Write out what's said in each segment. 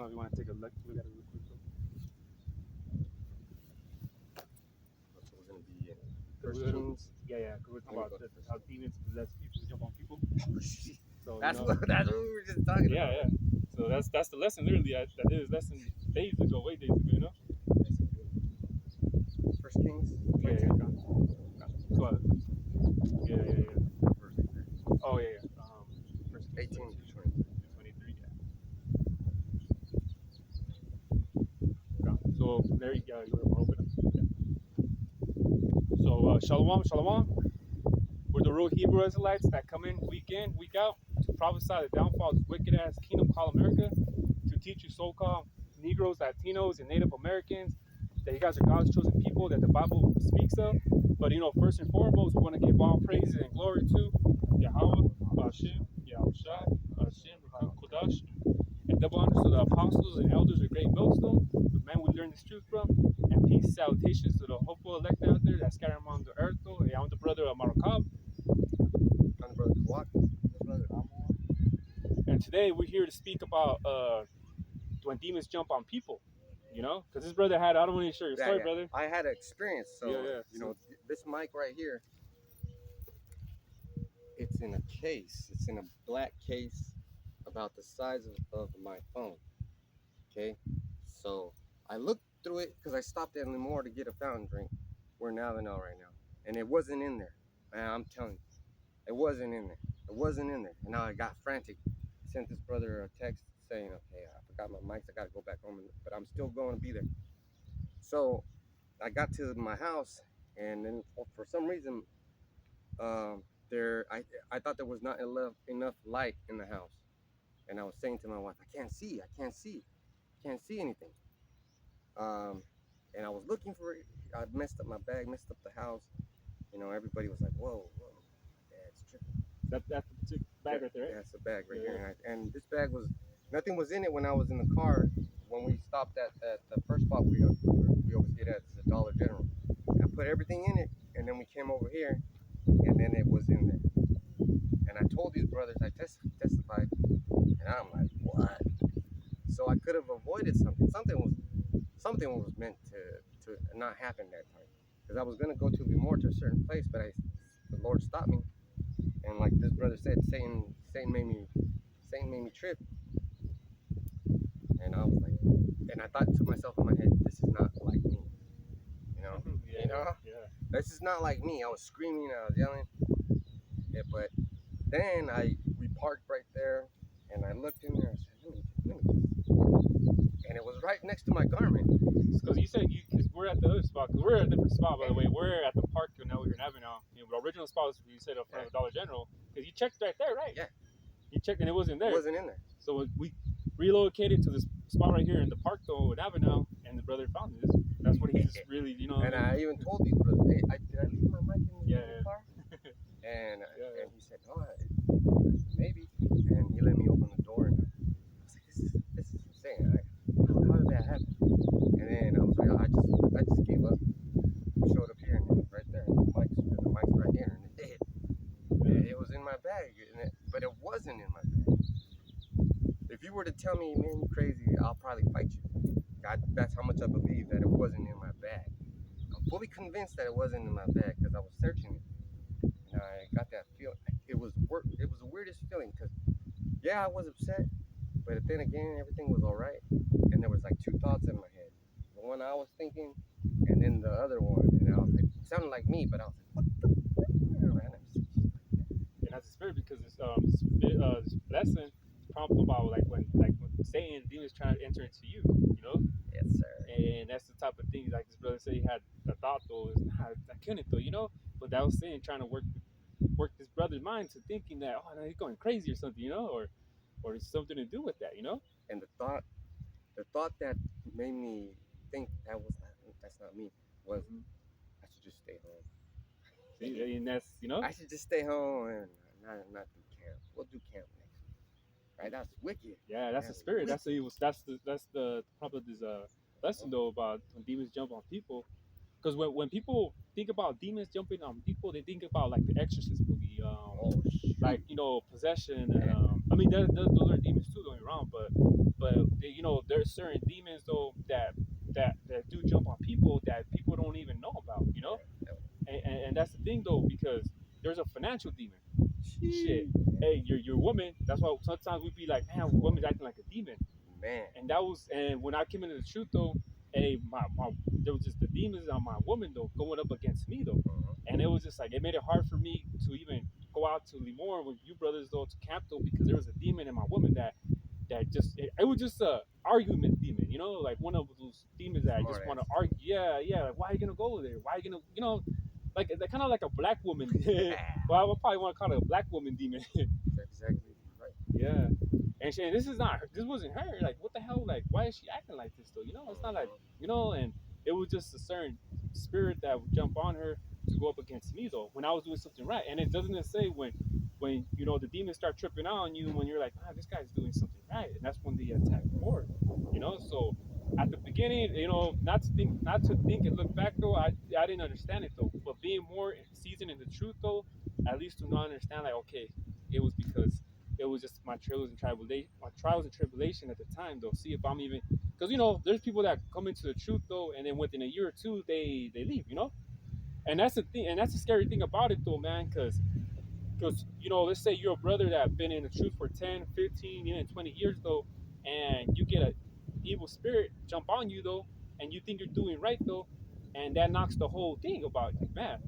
know if you want to take a look at it real quick. So we're gonna be in First Kings. Yeah. We're talking about how demons possess people, jump on people. So that's what we were just talking about. Yeah. So that's the lesson. Literally, I did this lesson way days ago. You know. First Kings. Yeah. So, yeah. Oh yeah. First Kings 18 to 23. Yeah. So there you go. You were open. Yeah. So shalom. We're the real Hebrew Israelites that come in, week week out, to prophesy the downfall of this wicked-ass kingdom called America, to teach you so-called Negroes, Latinos, and Native Americans that you guys are God's chosen people that the Bible speaks of. But, first and foremost, we want to give all praises and glory to Yahweh, Hashem, Yahushua, Hashem, Kodash, and double honors to the apostles and elders of Great Millstone, the men we learned this truth from, and peace salutations to the hopeful elect out there that scatter among the earth. I'm the brother of Maracab. I'm the brother Kawak. Brother Amor. And today we're here to speak about when demons jump on people. Because this brother I don't want to share your story, brother. I had an experience. So, this mic right here, it's in a case. It's in a black case about the size of my phone. Okay. So I looked through it because I stopped at Limor to get a fountain drink. We're in Avenal right now. And it wasn't in there. Man, I'm telling you. It wasn't in there. And now I got frantic. Sent this brother a text saying, okay, I forgot my mics. I got to go back home. But I'm still going to be there. So I got to my house. And then for some reason, I thought there was not enough light in the house. And I was saying to my wife, I can't see anything. And I was looking for it. I messed up my bag, messed up the house. Everybody was like, whoa, it's tripping. That's the bag right there, right? Yeah, it's a bag right here. And this bag nothing was in it when I was in the car. When we stopped at the first spot we always get at, the Dollar General. I put everything in it, and then we came over here, and then it was in there. And I told these brothers, I testified, and I'm like, what? So I could have avoided something. Something was meant to not happen that time. Because I was going to go to Limor to a certain place, but the Lord stopped me. And like this brother said, Satan made me trip. And I was like, and I thought to myself in my head, this is not like me. This is not like me. I was screaming, I was yelling. Yeah, but then we parked right there, and I looked in there. I said, let me just. And it was right next to my garment. Because you said because we're at the other spot. Because we're at a different spot, by the way. We're at the park, and now we're in Avenal. The original spot was you said up front of Dollar General. Because you checked right there, right? Yeah. You checked, and it wasn't there. It wasn't in there. So we relocated to this spot right here in the park, though, in Avenal, and the brother found this. That's what he just really, And I even told these brothers, hey, did I leave my mic in the car? And he said, oh, maybe. And he let me open the door, and I was like, this is insane. How did that happen? And then I was like, I just gave up. I showed up here, and it was right there. And the mic's right here, and it did. And it was in my bag, but it wasn't in my bag. If you were to tell me, man, you crazy, I'll probably fight you. That's how much I believe that it wasn't in my bag. I'm fully convinced that it wasn't in my bag because I was searching it. And I got that feeling. It was the weirdest feeling because, yeah, I was upset, but then again, everything was all right. And there was like two thoughts in my head. The one I was thinking, and then the other one. And I was like, it sounded like me, but I was like, what the? And that's the spirit because this lesson prompt about when Satan demons trying to enter into you, Yes, sir. And that's the type of thing like this brother said he had the thought though is I couldn't though, but that was Satan trying to work this brother's mind to thinking that no, he's going crazy or something, or it's something to do with that, And the thought that made me think that's not me was I should just stay home. See, and that's I should just stay home and not do camp. We'll do camp next week, right? That's wicked. Yeah, that's the spirit. That's the probably this lesson though about when demons jump on people, because when people think about demons jumping on people, they think about like the Exorcist movie, like possession. And, I mean those are demons too, don't get me wrong, but but there's certain demons though that do jump on people that people don't even know about, and that's the thing though, because there's a financial demon. Shit, hey, you're a woman. That's why sometimes we be like, man, women's acting like a demon. Man. And when I came into the truth though, hey, my there was just the demons on my woman though going up against me though, and it was just like it made it hard for me to even go out to Limor with you brothers though to camp though, because there was a demon in my woman that just it was just a argument demon, like one of those demons that Smart just want to ass. argue. Yeah, like why are you gonna go there? Why are you gonna like they're kind of like a black woman. Well, I would probably want to call it a black woman demon. That's exactly right. Yeah. And this wasn't her. Like, what the hell? Like, why is she acting like this though? It's not like, and it was just a certain spirit that would jump on her to go up against me though when I was doing something right. And it doesn't say when the demons start tripping out on you when you're like, this guy's doing something right, and that's when they attack more. So at the beginning, not to think and look back though, I didn't understand it though. But being more seasoned in the truth though, at least to not understand like, okay, it was because it was just my trials and tribulation at the time though. See if I'm even, because there's people that come into the truth though, and then within a year or two they leave, and that's the thing, and that's the scary thing about it though, man, because let's say you're a brother that been in the truth for 10, 15, even 20 years though, and you get a evil spirit jump on you though, and you think you're doing right though, and that knocks the whole thing about you, man.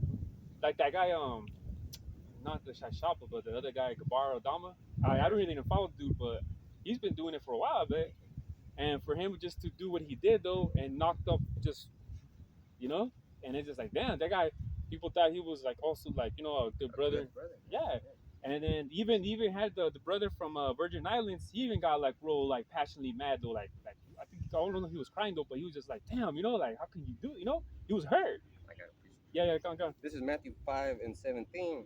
Like that guy, not the Shashapa, but the other guy, Gabar Adama. I don't really even follow the dude, but he's been doing it for a while, man. And for him just to do what he did though, and knocked up just, and it's just like, damn, that guy. People thought he was like also like a good brother. Good brother. Yeah. And then even had the brother from Virgin Islands. He even got like real like passionately mad though, like I think I don't know if he was crying though, but he was just like, damn, like how can you do, he was hurt. I got a piece. Yeah, come on. This is Matthew 5:17.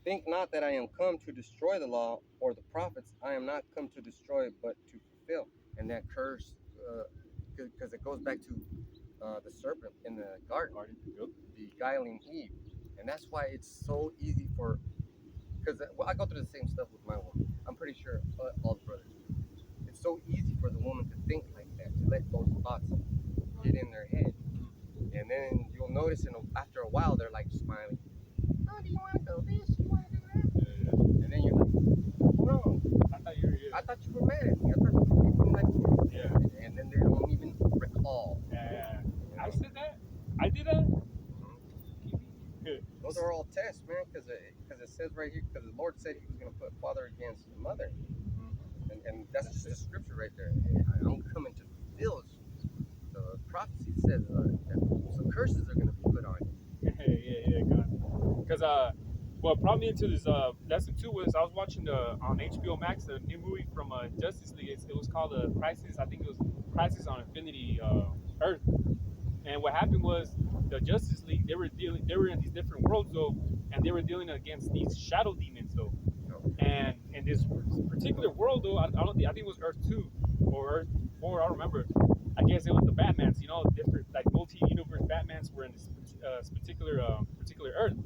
Think not that I am come to destroy the law or the prophets. I am not come to destroy, but to fulfill. And that curse, because it goes back to the serpent in the garden, beguiling Eve, and that's why it's so easy for. Because I go through the same stuff with my woman. I'm pretty sure all the brothers. It's so easy for the woman to think like that, to let those thoughts get in their head, and then you'll notice, after a while, they're like smiling. Oh, do you want to do this? You want to do that? Yeah. And then you're like, hold on. I thought you were mad at me. I thought you were like this. Yeah. And then they don't even recall. Yeah. I said that. I did that. Those are all tests, man, because it says right here, because the Lord said He was going to put father against mother, and that's just the scripture right there. I'm coming to fulfill the prophecy. Says that some curses are going to be put on you. Yeah, because what brought me into this lesson too was I was watching on HBO Max the new movie from Justice League. It was called Crisis. I think it was Crisis on Infinity Earth. And what happened was the Justice League, they were in these different worlds though, and they were dealing against these shadow demons though. And in this particular world though, I think it was Earth 2 or Earth 4, I don't remember. I guess it was the Batmans, different like multi-universe Batmans were in this particular Earth,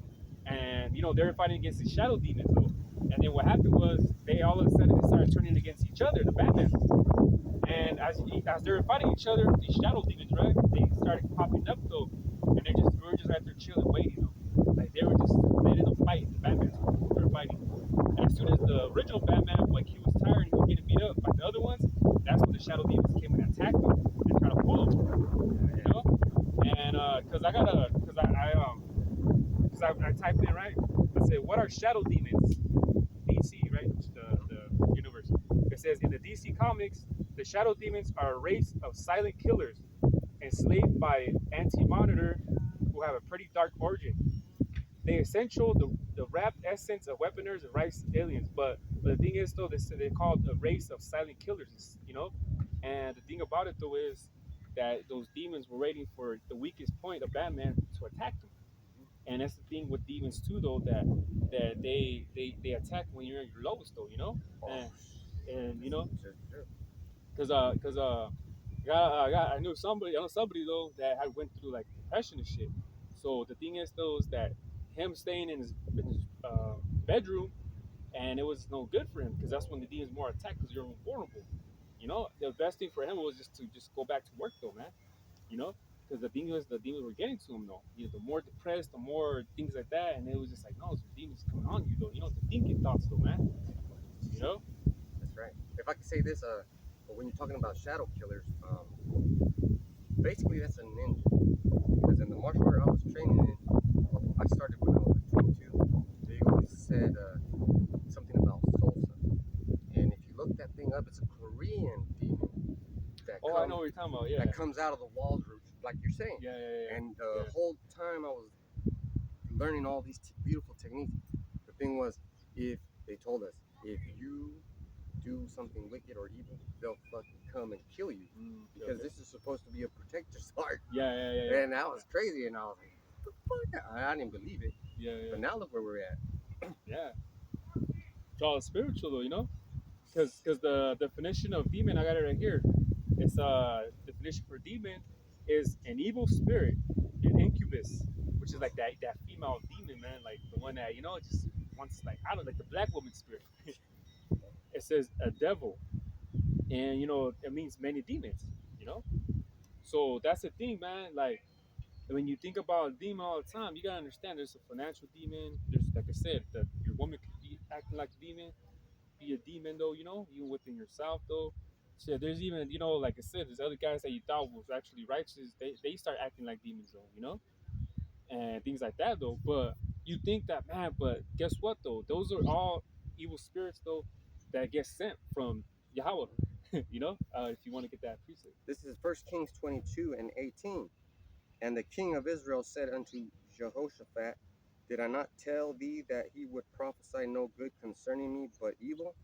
and they were fighting against these shadow demons though. And then what happened was they all of a sudden they started turning against each other, the Batmans. And as they were fighting each other, these shadow demons, right? They started popping up though, and we were just right there chilling, waiting though. Like they were just letting them fight. The Batmans were fighting. And as soon as the original Batman, like he was tired, he was getting beat up by the other ones. That's when the shadow demons came and attacked him and tried to pull him. And because I typed in right. I said, what are shadow demons? DC, right? The universe. It says in the DC comics, the shadow demons are a race of silent killers enslaved by Anti-Monitor who have a pretty dark origin. They essential the wrapped essence of weaponers and rice aliens, but the thing is though, they're called a race of silent killers, And the thing about it though is that those demons were waiting for the weakest point of Batman to attack them. And that's the thing with demons too though, that they attack when you're at your lowest though, and because I know somebody though that had went through like depression and shit. So the thing is though is that him staying in his bedroom, and it was no good for him because that's when the demons more attack because you're vulnerable, You know, the best thing for him was just to just go back to work though, man. You know, because the demons were getting to him though. You know, the more depressed, the more things like that, and it was just like, no, the demons coming on you though. You know, the thinking thoughts though, man. You know. That's right. If I could say this, when you're talking about shadow killers, basically that's a ninja. Because in the martial art I was training in, I started when I was like 22. They always said something about salsa, and if you look that thing up, it's a Korean demon that Oh, I know what you're talking about. Yeah. that comes out of the walls, like you're saying. Yeah. And the whole time I was learning all these beautiful techniques, the thing was, if they told us, if you do something wicked or evil, they'll fucking come and kill you, because this is supposed to be a protector's art. Yeah. And that was crazy, and I was like, what the fuck? I didn't believe it. Yeah. But now look where we're at. Yeah. It's all spiritual though, you know, because the definition of demon, I got it right here. It's definition for demon is an evil spirit, an incubus, which is like that female demon, man, like the one that, you know, just wants, like, I don't, like the black woman spirit. It says a devil, and you know it means many demons, you know. So that's the thing, man. Like when you think about a demon all the time, you gotta understand there's a financial demon. There's, like I said, your woman could be acting like a demon, be a demon though, you know, even within yourself though. So there's even, you know, like I said, there's other guys that you thought was actually righteous. They start acting like demons though, you know, and things like that though. But you think that, man, but guess what though? Those are all evil spirits though that get sent from Yahweh. You know, if you want to get that precept. This is 1 Kings 22:18. And the king of Israel said unto Jehoshaphat, did I not tell thee that he would prophesy no good concerning me, but evil?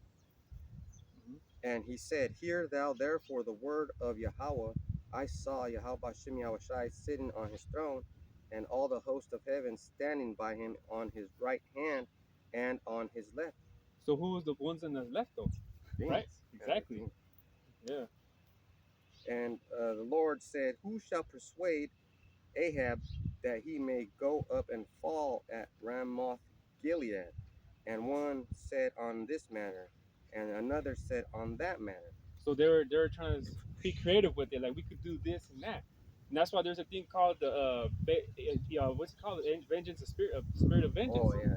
Mhm. And he said, hear thou therefore the word of Yahweh. I saw Yahweh Bashem Yahushai sitting on his throne, and all the host of heaven standing by him on his right hand and on his left. So who was the ones in the left though? Right? Exactly. Yeah. And the Lord said, who shall persuade Ahab that he may go up and fall at Ramoth Gilead? And one said on this manner, and another said on that manner. So they were trying to be creative with it. Like we could do this and that, and that's why there's a thing called the what's it called? Vengeance, spirit of vengeance. Oh yeah,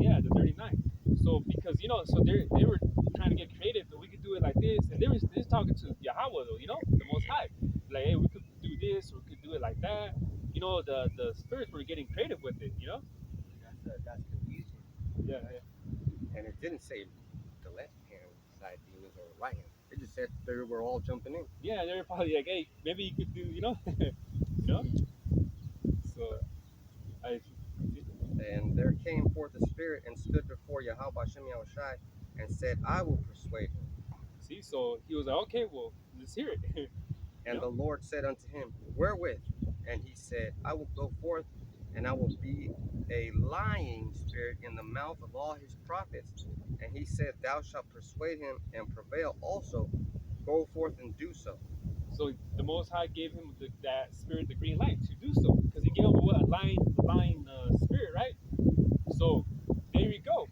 yeah, the 39. So because, you know, so they were trying to get creative, but we could do it like this, and they were just talking to Yahweh though, you know, the Most High. Like, hey, we could do this, or we could do it like that. You know, the spirits were getting creative with it, you know. That's confusing. Yeah. And it didn't say the left hand side demons or the right hand. It just said they were all jumping in. Yeah, they were probably like, hey, maybe you could do, you know, you know. So, and there came forth a spirit and stood before Yahweh Bashem Yahushai and said, I will persuade him. See, so he was like, okay, well, let's hear it. And the Lord said unto him, wherewith? And he said, I will go forth, and I will be a lying spirit in the mouth of all his prophets. And he said, thou shalt persuade him and prevail also. Go forth and do so. So the Most High gave him that spirit the green light to do so, because he gave him what, a lying spirit, right? So there you go.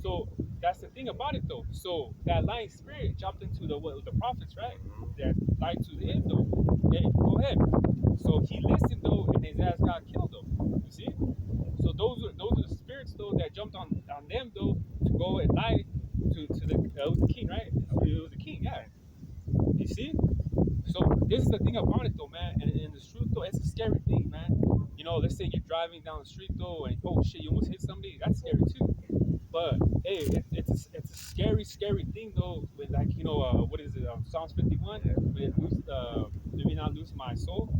So that's the thing about it though. So that lying spirit jumped into the prophets, right? That lied to him though. Hey, go ahead. So he listened though, and his ass got killed though. You see? So those are the spirits though that jumped on them though to go and lie to the it was the king, right? It was the king, yeah. You see? So this is the thing about it though, man. And in the truth though, it's a scary thing, man. You know, let's say you're driving down the street though, and oh shit, you almost hit somebody. That's scary too. But hey, it's a scary thing though. With, like, you know, what is it? Psalms 51. Let me not lose my soul.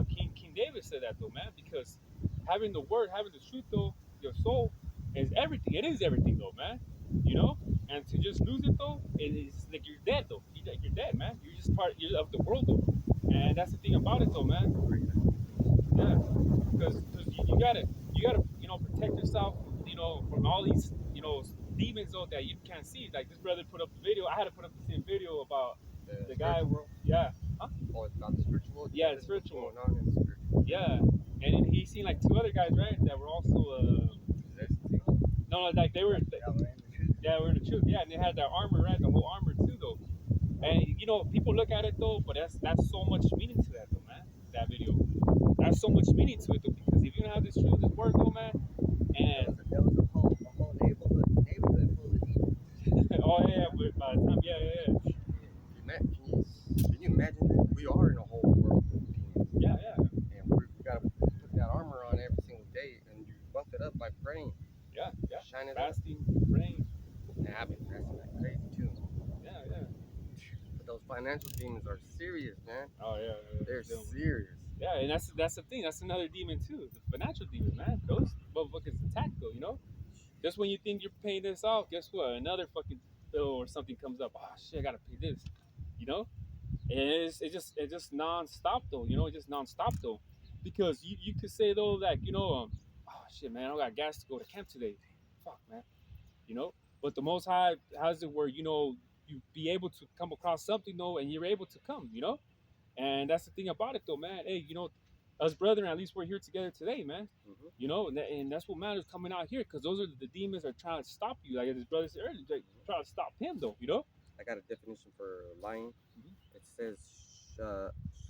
King David said that though, man, because having the word, having the truth though, your soul is everything. It is everything though, man. You know, and to just lose it though, it is like you're dead though. You're dead, man. You're just you're of the world though, and that's the thing about it though, man. Yeah, because you gotta you know, protect yourself, you know, from all these, you know, demons though that you can't see. Like this brother put up the video. I had to put up the same video about the guy. World? Yeah. Huh? Oh, it's not the spiritual world? Yeah, the spiritual world. Going on in the spiritual. Yeah, and he seen like two other guys, right, that were also no, like they were, yeah, we're in the truth. Yeah, and they had their armor, right, the whole armor too, though. And you know, people look at it though, but that's so much meaning to that though, man. That video, that's so much meaning to it though, because if you know how this truth is work though, man, and There was a whole neighborhood full of demons. oh yeah, but by the time, yeah. Can you imagine that? We are in a whole world of demons. Yeah. And we got to put that armor on every single day, and you buff it up by praying. Yeah. Shine it Fasting, praying. up. I've been fasting like crazy too. Yeah. But those financial demons are serious, man. Oh yeah. They're serious. Yeah, and that's the thing. That's another demon too, the financial demon, man. Those motherfuckers attack though, you know. Just when you think you're paying this off, guess what? Another fucking bill or something comes up. Oh shit, I gotta pay this, you know. And it's just non-stop though, you know. It's just non-stop though, because you could say though, like, you know, oh shit, man, I don't got gas to go to camp today. Fuck, man, you know. But the Most High has it where, you know, you be able to come across something though, and you're able to come, you know. And that's the thing about it though, man. Hey, you know, us brethren, at least we're here together today, man. Mm-hmm. You know, and that's what matters coming out here, because those are the demons that are trying to stop you. Like his brother said earlier, like, trying to stop him though, you know. I got a definition for lying. Mm-hmm. It says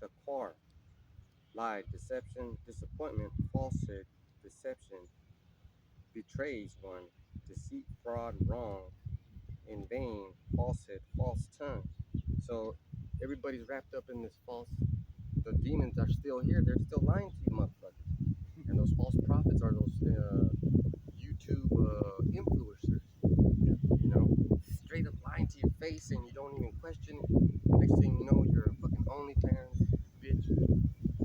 shaquar, lie, deception, disappointment, falsehood, deception, betrays one, deceit, fraud, wrong, in vain, falsehood, false tongue. So everybody's wrapped up in this false. The demons are still here. They're still lying to you, motherfuckers. And those false prophets are those YouTube influencers. You know, straight up lying to your face, and you don't even question it. Next thing you know, you're a fucking OnlyFans bitch,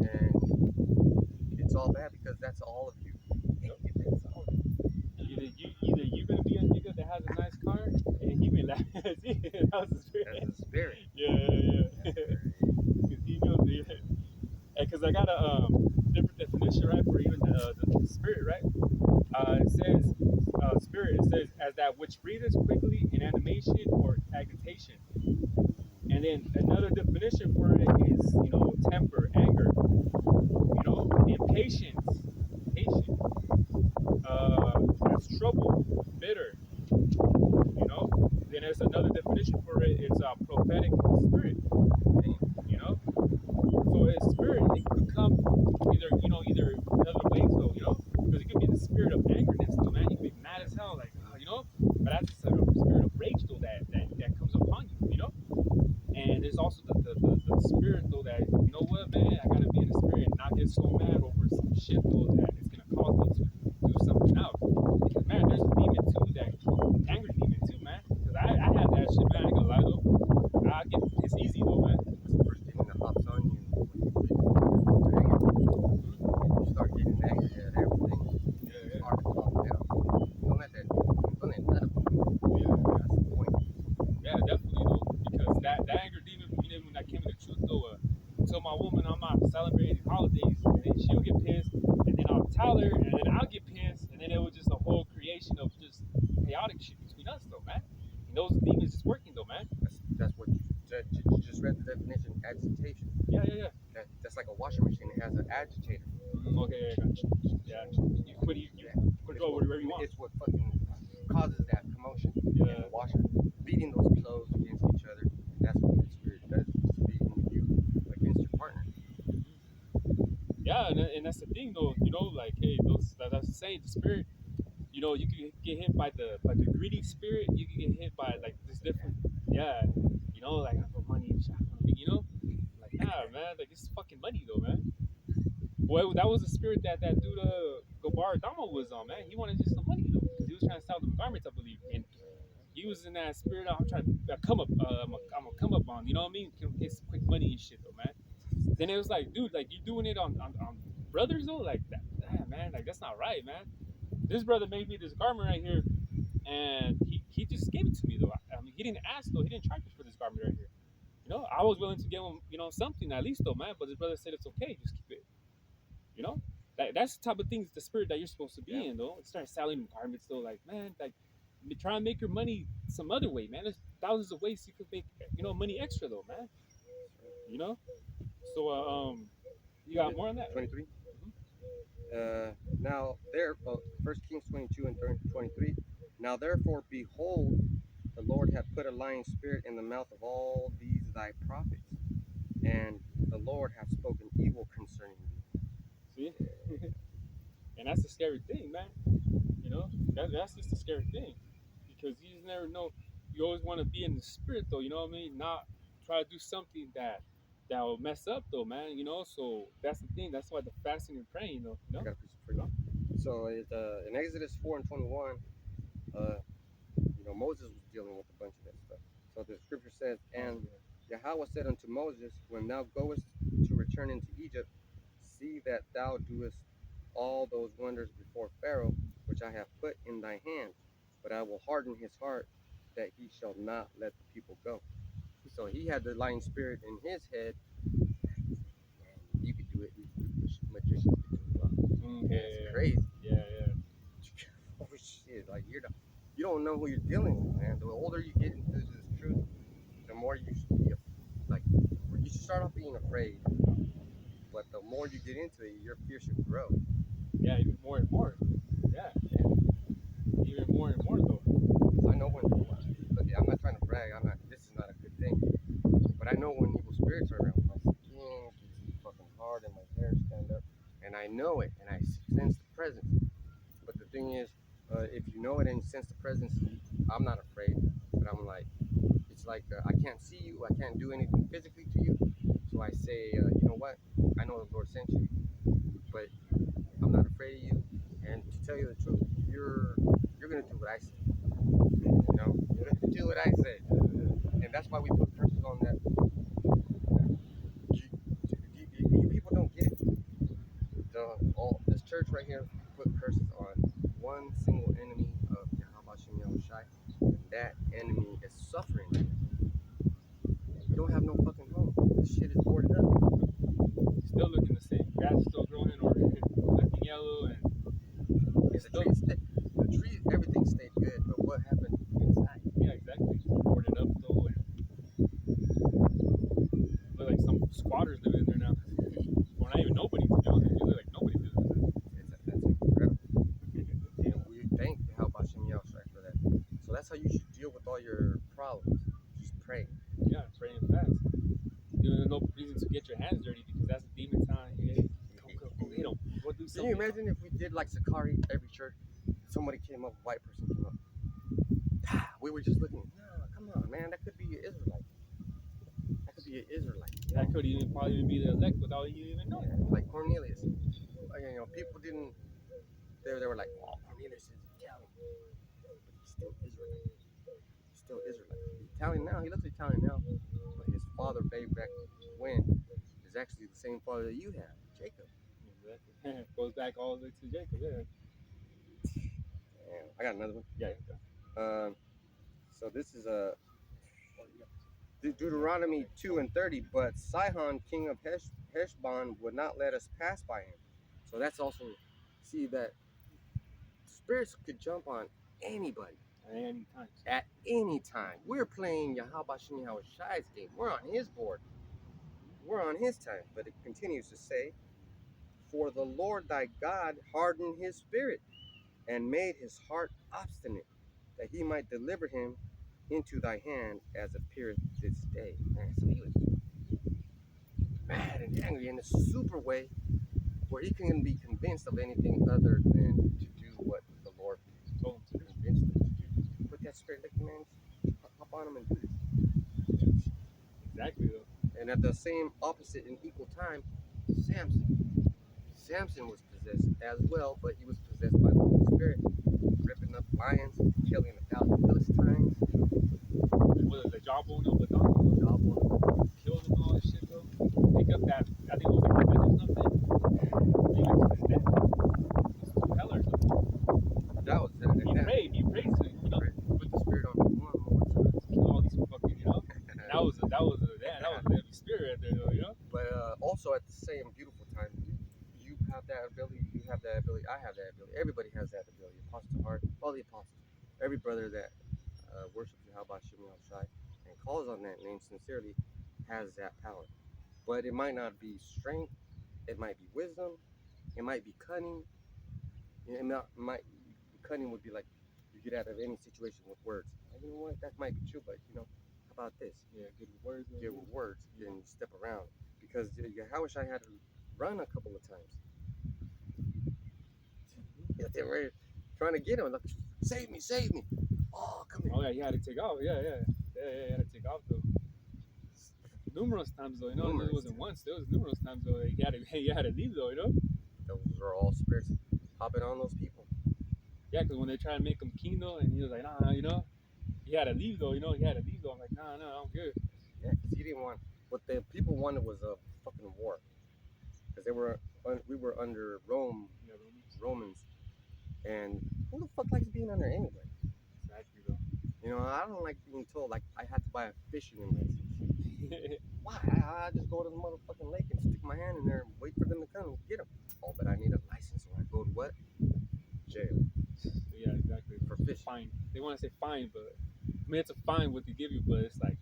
and it's all bad because that's all of you. That's all of you. Either you're gonna be a nigga that has a nice car, and he be like, that was the spirit. That's the spirit. Yeah. Because he knows the. Because I got a different definition, right, for even the spirit, right? It says spirit. It says as that which breathes quickly in animation or agitation. And then another definition for it is, you know, temper, anger, you know, impatience, patient, that's trouble, bitter, you know. Then there's another definition for it. It's a prophetic spirit, you know. So a spirit, it could come either other ways though, you know, because it could be the spirit of angerness though, man. You could be mad as hell, like, you know, but that's just a spirit of rage though that comes upon you, you know. And there's also the spirit though that, you know what, man, I gotta be in the spirit and not get so mad over some shit though that it's gonna cause me to do something else. Because man, there's a demon too, that anger demon too, man. Because I had that shit, man. I ain't gonna lie though. I get pissed easy though, man. That's the first demon that hops on you when you you start getting angry at everything. It's hard to calm down. Don't let that. Don't let none of them. That's the point. Yeah, definitely though, because that anger demon, you know, when I came to the truth though, tell my woman I'm not celebrating holidays, and then she'll get pissed, and then I'll tell her, and then I'll get pissed, and then it was just a whole creation of just chaotic shit between us though, man. And those demons is working though, man. That's what you just read the definition. Agitation. Yeah. That's like a washing machine. It has an agitator. Okay, yeah. You control whatever you want. It's what fucking causes that commotion in Yeah. the washer, beating those clothes against each other. That's what the spirit does. It's beating you against your partner. Yeah, and that's the thing though, you know, like, hey, that's the saying, the spirit, you know, you can get hit by the greedy spirit, you can get hit by like this different, yeah, you know, like for money and shit, you know, like, nah, man, like it's fucking money though, man. Well, that was the spirit that dude Gabar Dama was on, man. He wanted just some money though, because he was trying to sell them garments, I believe, and he was in that spirit. I'm trying to come up, I'm gonna come up on, you know what I mean? Get some quick money and shit though, man. Then it was like, dude, like you doing it on brothers though, like that, man, like that's not right, man. This brother made me this garment right here, and he just gave it to me though. I mean, he didn't ask though. He didn't charge me for this garment right here. You know, I was willing to give him, you know, something at least though, man. But his brother said it's okay, just keep it. You know, that's the type of things, the spirit that you're supposed to be in though. Start selling garments though, like, man, like try and make your money some other way, man. There's thousands of ways you could make, you know, money extra though, man. You know, so you got more on that? 23. Now there, 1 Kings 22 and 23. Now therefore, behold, the Lord hath put a lying spirit in the mouth of all these thy prophets, and the Lord hath spoken evil concerning thee. See, and that's the scary thing, man. You know, that's just the scary thing, because you just never know. You always want to be in the spirit, though. You know what I mean? Not try to do something that will mess up, though, man. You know, so that's the thing. That's why the fasting and praying, you know. I got a piece of fruit. So in Exodus 4:21, Moses was dealing with a bunch of that stuff. So the scripture says, and Yahweh said unto Moses, when thou goest to return into Egypt, see that thou doest all those wonders before Pharaoh, which I have put in thy hand, but I will harden his heart, that he shall not let the people go. So he had the lying spirit in his head. You could do it. Magicians could do it. Well. It's crazy. Yeah. Oh shit! Like you don't know who you're dealing with, man. The older you get into this truth, the more you should be like. You should start off being afraid, but the more you get into it, your fear should grow. Yeah, even more and more. Yeah. Even more and more, though. I know when. Okay, I'm not trying to brag. This is not a good thing, but I know when evil spirits are around. My skin gets fucking hard and my hair stand up, and I know it, and I sense the presence. But the thing is, if you know it and sense the presence, I'm not afraid. But I'm like, it's like I can't see you, I can't do anything physically to you. So I say, you know what? I know the Lord sent you, but I'm not afraid of you. And to tell you the truth, you're gonna do what I say. You know, you're gonna do what I say, and that's why we put curses on that. You people don't get it. This church right here put curses on one single enemy of Yahweh Shem Yahushai, and that enemy is suffering right now. You don't have no fucking home. This shit is boarded up. Still looking the same. Grass is still growing, or looking yellow, and it's the tree, everything stayed good, but what happened inside? Yeah, exactly. Boarded up though, and look like some squatters living in there now. Or not even nobody, to be honest. You look like nobody lives in there. That's incredible. And we thank Yahweh Shem Yahushai for that. So that's how you should deal with all your problems. Just pray. Yeah, praying fast. There's no reason to get your hands dirty, because that's a demon time. Hey, go hit them. Go do something. Can you imagine if we did like Sakari every church? Somebody came up, a white person came up. We were just looking. No, come on, man. That could be an Israelite. That could be an Israelite. That could even probably be the elect without you even knowing. Yeah, like Cornelius. People didn't. They were like, oh, Cornelius is Italian, but he's still Israelite. He's still Israelite. He's Italian now. He looks Italian now, but his father, back when, is actually the same father that you have, Jacob. Exactly. Goes back all the way to Jacob. Yeah. And I got another one. Yeah. So this is Deuteronomy 2:30. But Sihon, king of Heshbon, would not let us pass by him. So that's also, see that spirits could jump on anybody at any time. We're playing Yahweh Shem Yahushai's game. We're on his board. We're on his time. But it continues to say, for the Lord thy God hardened his spirit and made his heart obstinate, that he might deliver him into thy hand, as appeareth this day. Man, so he was mad and angry in a super way, where he couldn't be convinced of anything other than to do what the Lord told him to convince him to do. Put that spirit, like, man, hop on him and do this. Exactly. And at the same opposite and equal time, Samson was possessed as well, but he was possessed by the Holy Spirit, ripping up lions, killing 1,000 Philistines. Was it the jawbone of the donkey? Killed him and all this shit, bro. Pick up that, I think it was like a or something. He went to his death. It's 2 pillars. That was it. He prayed to, put the spirit on him one more time. Kill all these fucking, that was a heavy spirit right there, though, But also at the same beautiful time, you have that ability. You have that ability. I have that ability. Everybody has that ability. Apostle Heart, all the apostles, every brother that worships Yahweh Shem Yahushai and calls on that name sincerely has that power. But it might not be strength. It might be wisdom. It might be cunning. Might cunning would be like you get out of any situation with words. You know what? That might be true, but How about this? Yeah, good words. Give words, and step around. Because Yahushua had to run a couple of times. Yeah, they were trying to get him. Like, save me, save me. Oh, come here. Oh yeah, he had to take off. Yeah, he had to take off though. Numerous times though, you know, it wasn't once. There was numerous times though. He had to leave though, you know. Those are all spirits hopping on those people. Yeah, because when they try to make him king though, and he was like, nah, you know, he had to leave though, you know, he had to leave though. I'm like, nah, I'm good. Yeah, because he didn't want. What the people wanted was a fucking war. Because we were under Romans, and who the fuck likes being under anybody? Exactly though. You know, I don't like being told like I had to buy a fishing license. Why? I just go to the motherfucking lake and stick my hand in there and wait for them to come and get them. Oh, but I need a license, so I go to what? Jail. Yeah, exactly. For fishing. Fine. They want to say fine, but I mean it's a fine what they give you, but it's like,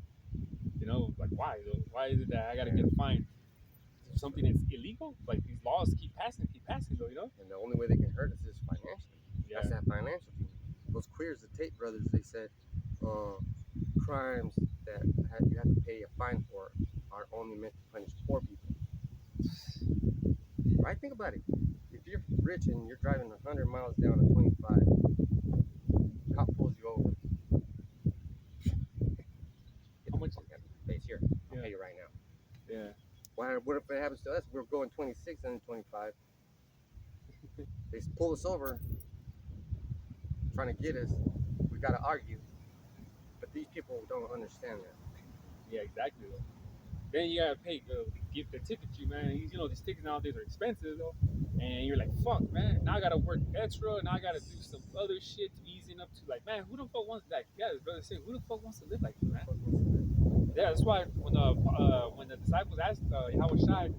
you know, like why though? Why is it that I gotta get fined? Something that's illegal? Like these laws keep passing though, you know? And the only way they can hurt us is financially. Yeah. That's that financial thing. Those queers, the Tate brothers, they said crimes that you have to pay a fine for are only meant to punish poor people. Right? Think about it. If you're rich and you're driving 100 miles down a 25, cop pulls you over. How much? Face here. I'll pay you right now. Yeah. What if it happens to us? We're going 26 and 25. They pull us over, trying to get us. We gotta argue. But these people don't understand that. Yeah, exactly though. Then you gotta pay give the ticket to you, man. You know these tickets nowadays are expensive though, and you're like, fuck, man. Now I gotta work extra. Now I gotta do some other shit to easing up to like, man, who the fuck wants like? Yeah, his brother saying, who the fuck wants to live like this, man? Yeah, that's why when the disciples asked how was Shai,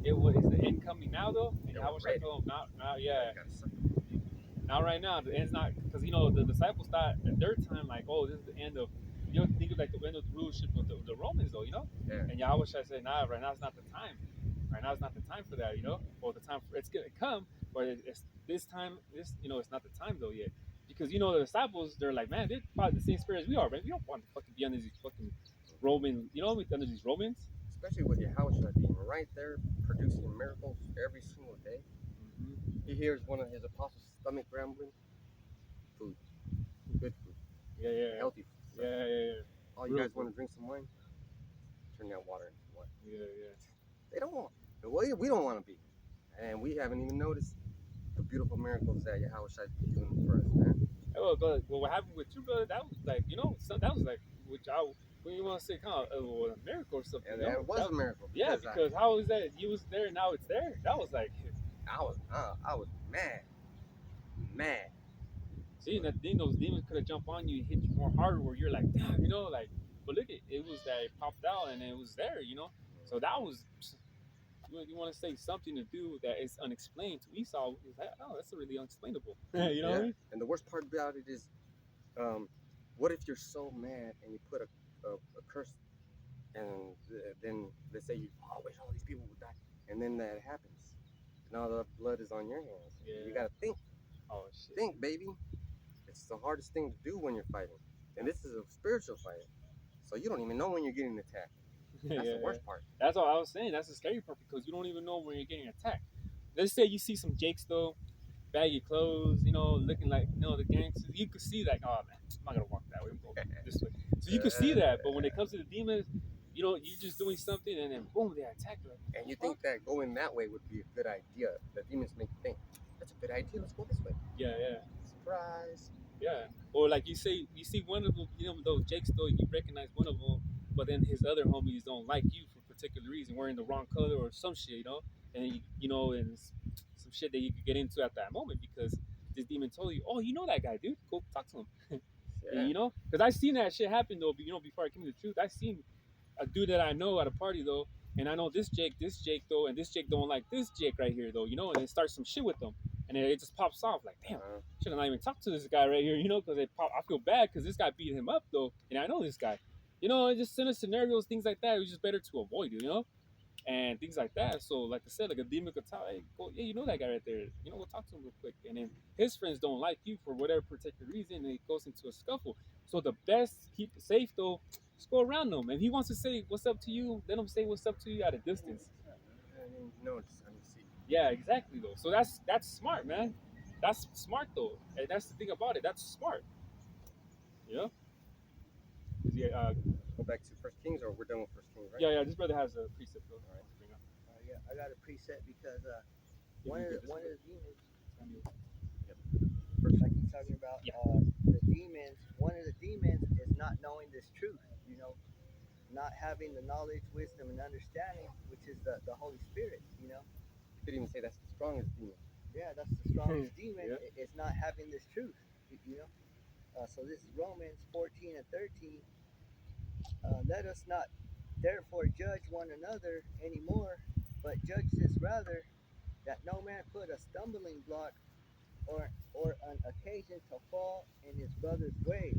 is the end coming now though? And how was Shai told him now, yeah. Now right now the end's not, because you know the disciples thought at their time like, oh, this is the end of, you know, think of like the end of the rulership of the Romans though, you know. Yeah. And Yahweh Shai said, nah, right now it's not the time. Right now it's not the time for that, you know. Well, the time for it's gonna come, but it's this time. This, you know, it's not the time though yet, because you know the disciples, they're like, man, they're probably the same spirit as we are, man. We don't want to fucking be under these fucking Roman, you know, under these Romans. Especially with Yahushua being right there producing miracles every single day. Mm-hmm. He hears one of his apostles' stomach grumbling. Food. Good food. Yeah. Healthy food. Yeah. Oh, you guys want to drink some wine? Turn that water into wine. Yeah. They don't want. We don't want to be. And we haven't even noticed the beautiful miracles that Yahushua is doing for us, man. Well, but what happened with you, brother, that was like, you know, that was like, when you want to say kind of a miracle or something. Yeah, it was a miracle. Because how is that? You was there, now it's there. That was like, I was mad. See, that thing, those demons could have jumped on you and hit you more harder, where you're like, damn, you know, like, but look, it was that it popped out and it was there, you know. So that was, you want to say something to do that is unexplained to Esau, is that, oh, that's really unexplainable. You know what I mean? And the worst part about it is, what if you're so mad and you put a curse, and then let's say you, oh, wish all these people would die, and then that happens, and all the blood is on your hands. Yeah. You gotta think. Oh shit. Think, baby. It's the hardest thing to do when you're fighting, and this is a spiritual fight, so you don't even know when you're getting attacked. That's the worst part. That's what I was saying. That's the scary part, because you don't even know when you're getting attacked. Let's say you see some Jakes though, baggy clothes, you know, looking like, you know, the gangsters. You could see that. Oh man, I'm not gonna walk that way. I'm going this way. So you could see that, but when it comes to the demons, you know, you're just doing something and then boom, they attack you. And you think that going that way would be a good idea. The demons make you think that's a good idea. Let's go this way. Yeah. Surprise. Yeah. Or like you see one of them, you know, those Jakes though, you recognize one of them, but then his other homies don't like you for a particular reason, wearing the wrong color or some shit, you know, and you know, and some shit that you could get into at that moment because this demon told you, oh, you know that guy, dude, go talk to him. Yeah. And, you know, because I seen that shit happen though. But you know, before I came to the truth, I seen a dude that I know at a party though, and I know this Jake though, and this Jake don't like this Jake right here though, you know, and it starts some shit with them, and it just pops off like, damn, should have not even talked to this guy right here, you know, because I feel bad because this guy beat him up though, and I know this guy, you know, just in scenarios, things like that, it was just better to avoid it, you know, and things like that. So like I said, like a demon could tell, hey, go, yeah, you know that guy right there, you know, go talk to him real quick, and then his friends don't like you for whatever particular reason, and it goes into a scuffle. So the best, keep it safe though, Just go around them. If he wants to say what's up to you, let him say what's up to you at a distance. No, I mean, see. Yeah, exactly though. So that's smart, man. That's smart though, and that's the thing about it. That's smart. Yeah. Yeah. Go back to First Kings, or we're done with First Kings, right? Yeah. This brother has a precept though. All right. Yeah, I got a preset because one of the demons. Like he's talking about the demons. One of the demons is not knowing this truth. You know, not having the knowledge, wisdom, and understanding, which is the Holy Spirit. You know. You could even say that's the strongest demon. Yeah, that's the strongest demon. Is not having this truth. You know. So this is Romans 14 and 13. Let us not therefore judge one another anymore, but judge this rather, that no man put a stumbling block or an occasion to fall in his brother's way.